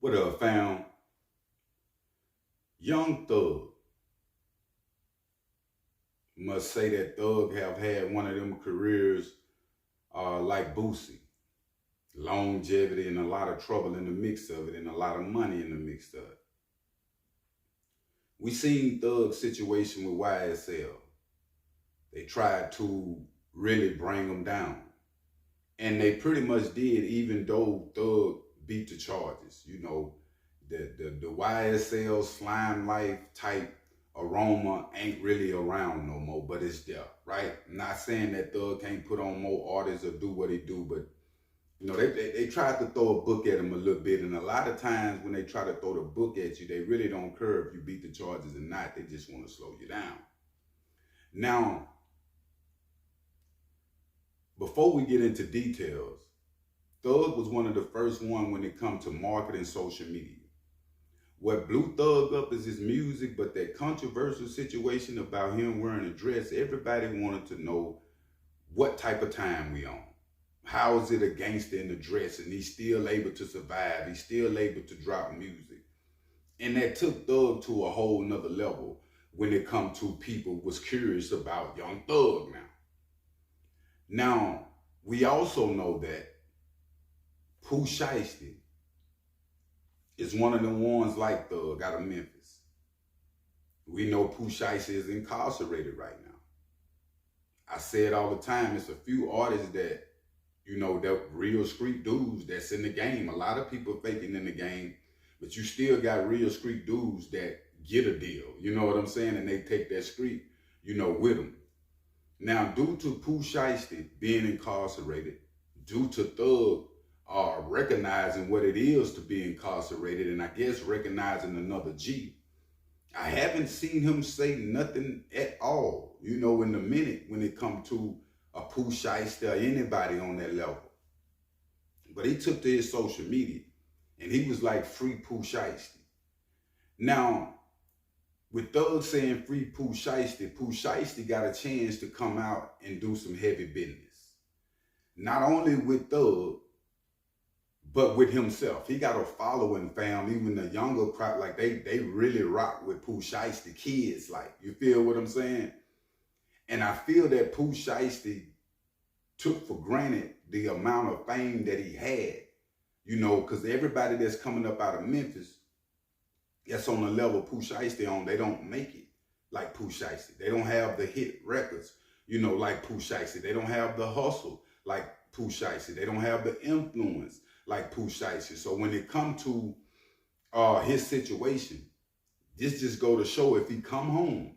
What up, fam? Young Thug. Must say that Thug have had one of them careers like Boosie. Longevity and a lot of trouble in the mix of it and a lot of money in the mix of it. We seen Thug's situation with YSL. They tried to really bring him down. And they pretty much did, even though Thug beat the charges. You know, the YSL slime life type aroma ain't really around no more, but it's there, right? I'm not saying that Thug can't put on more artists or do what he do, but you know, they tried to throw a book at him a little bit, and a lot of times when they try to throw the book at you, they really don't care if you beat the charges or not. They just want to slow you down. Now, before we get into details, Thug was one of the first one when it comes to marketing social media. What blew Thug up is his music, but that controversial situation about him wearing a dress, everybody wanted to know what type of time we on. How is it a gangster in the dress and he's still able to survive? He's still able to drop music. And that took Thug to a whole nother level when it come to people was curious about Young Thug now. Now, we also know that Pooh Shiesty is one of the ones like Thug out of Memphis. We know Pooh Shiesty is incarcerated right now. I say it all the time, it's a few artists that, you know, that real street dudes that's in the game. A lot of people faking in the game, but you still got real street dudes that get a deal. You know what I'm saying? And they take that street, you know, with them. Now, due to Pooh Shiesty being incarcerated, due to Thug recognizing what it is to be incarcerated, and I guess recognizing another G, I haven't seen him say nothing at all, you know, in a minute when it comes to a Pooh Shiesty or anybody on that level. But he took to his social media and he was like, free Pooh Shiesty. Now, with Thug saying free Pooh Shiesty got a chance to come out and do some heavy business. Not only with Thug, but with himself. He got a following, fam. Even the younger crowd, like they really rock with Pooh Shiesty, kids, like, you feel what I'm saying? And I feel that Pooh Shiesty took for granted the amount of fame that he had, you know, because everybody that's coming up out of Memphis, that's on the level Pooh Shiesty on, they don't make it like Pooh Shiesty. They don't have the hit records, you know, like Pooh Shiesty. They don't have the hustle like Pooh Shiesty. They don't have the influence like Pooh Shiesty. So when it comes to his situation, this just go to show, if he come home,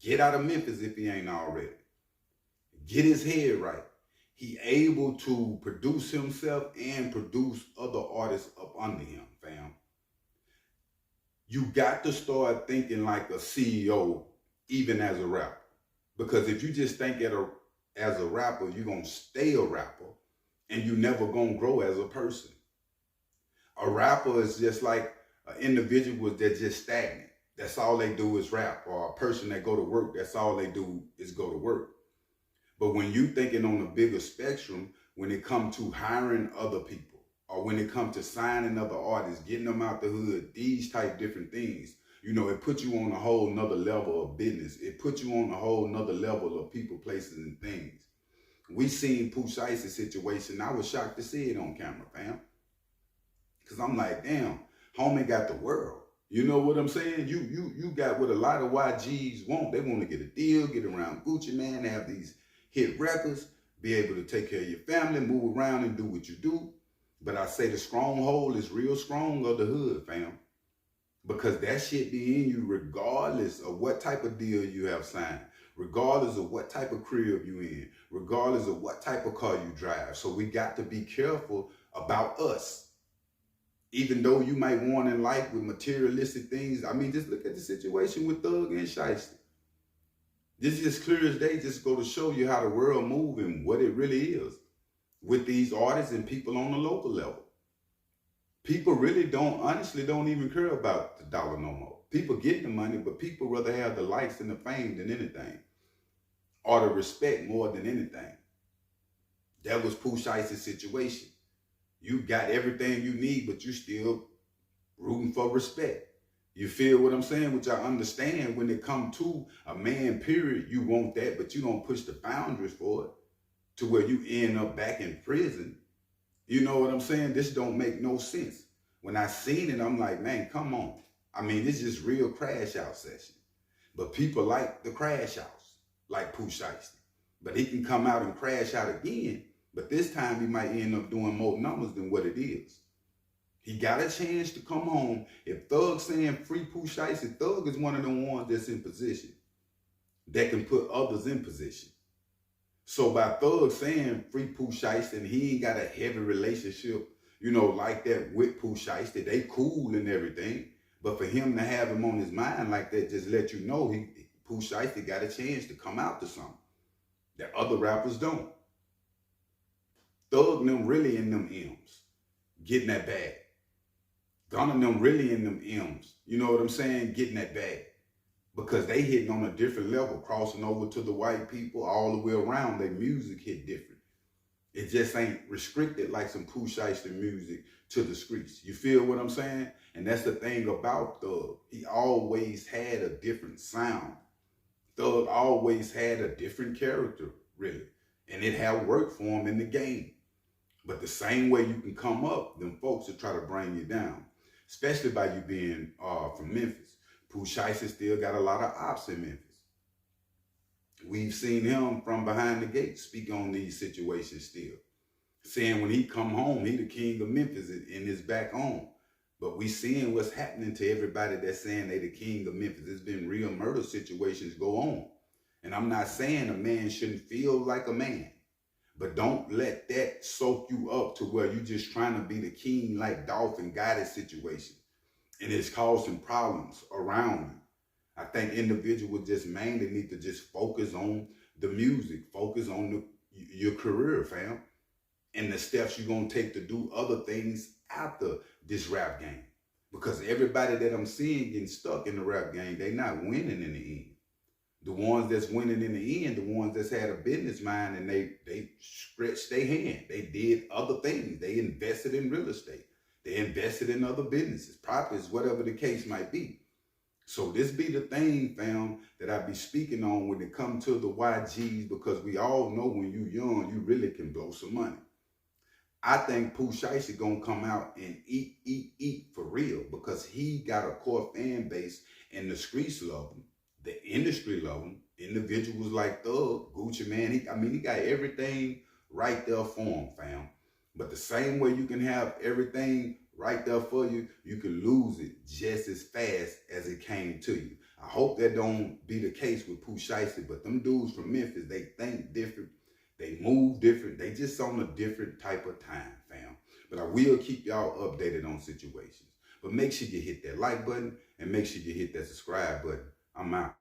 get out of Memphis if he ain't already, get his head right, he able to produce himself and produce other artists up under him, fam. You got to start thinking like a CEO, even as a rapper. Because if you just think as a rapper, you're going to stay a rapper and you never going to grow as a person. A rapper is just like an individual that's just stagnant. That's all they do is rap. Or a person that go to work, that's all they do is go to work. But when you thinking on a bigger spectrum, when it comes to hiring other people, or when it comes to signing other artists, getting them out the hood, these type different things, you know, it puts you on a whole nother level of business. It puts you on a whole nother level of people, places, and things. We seen Pooh Shiesty's situation. I was shocked to see it on camera, fam. Because I'm like, damn, homie got the world. You know what I'm saying? You got what a lot of YGs want. They want to get a deal, get around Gucci, man, have these hit records, be able to take care of your family, move around and do what you do. But I say the stronghold is real strong of the hood, fam. Because that shit be in you regardless of what type of deal you have signed, regardless of what type of crib you in, regardless of what type of car you drive. So we got to be careful about us. Even though you might want in life with materialistic things, I mean, just look at the situation with Thug and Shiesty. This is clear as day, just go to show you how the world moves and what it really is with these artists and people on the local level. People really honestly don't even care about the dollar no more. People get the money, but people rather have the likes and the fame than anything, or the respect more than anything. That was Pooh Shiesty's situation. You got everything you need, but you still rooting for respect. You feel what I'm saying? Which I understand when it come to a man, period, you want that, but you don't push the boundaries for it to where you end up back in prison. You know what I'm saying? This don't make no sense. When I seen it, I'm like, man, come on. I mean, this is real crash out session. But people like the crash outs, like Pooh Shiesty. But he can come out and crash out again, but this time he might end up doing more numbers than what it is. He got a chance to come home. If Thug saying free Pooh Shiesty, Thug is one of the ones that's in position that can put others in position. So by Thug saying free Pooh Shiesty, and he ain't got a heavy relationship, you know, like that with Pooh Shiesty, they cool and everything. But for him to have him on his mind like that, just let you know Pooh Shiesty got a chance to come out to something that other rappers don't. Thug and them really in them M's, getting that bag. Gunna and them really in them M's, you know what I'm saying, getting that bag. Because they hitting on a different level, crossing over to the white people all the way around. Their music hit different. It just ain't restricted like some Pooh Shiesty music to the streets. You feel what I'm saying? And that's the thing about Thug. He always had a different sound. Thug always had a different character, really. And it had worked for him in the game. But the same way you can come up, them folks will try to bring you down. Especially by you being from Memphis. Pooh Shiesty still got a lot of ops in Memphis. We've seen him from behind the gate speak on these situations still. Saying when he come home, he the king of Memphis in his back home. But we seeing what's happening to everybody that's saying they the king of Memphis. There's been real murder situations go on. And I'm not saying a man shouldn't feel like a man. But don't let that soak you up to where you just trying to be the king like Dolphin got his situation. And it's causing problems around you. I think individuals just mainly need to just focus on the music, focus on your career, fam, and the steps you're going to take to do other things after this rap game. Because everybody that I'm seeing getting stuck in the rap game, they not winning in the end. The ones that's winning in the end, the ones that's had a business mind and they stretched their hand. They did other things. They invested in real estate. They invested in other businesses, properties, whatever the case might be. So this be the thing, fam, that I be speaking on when it comes to the YGs, because we all know when you young, you really can blow some money. I think Pooh Shiesty gonna come out and eat for real, because he got a core fan base and the streets love him, the industry love him, individuals like Thug, Gucci Man. He got everything right there for him, fam. But the same way you can have everything right there for you, you can lose it just as fast as it came to you. I hope that don't be the case with Pooh Shiesty, but them dudes from Memphis, they think different. They move different. They just on a different type of time, fam. But I will keep y'all updated on situations. But make sure you hit that like button and make sure you hit that subscribe button. I'm out.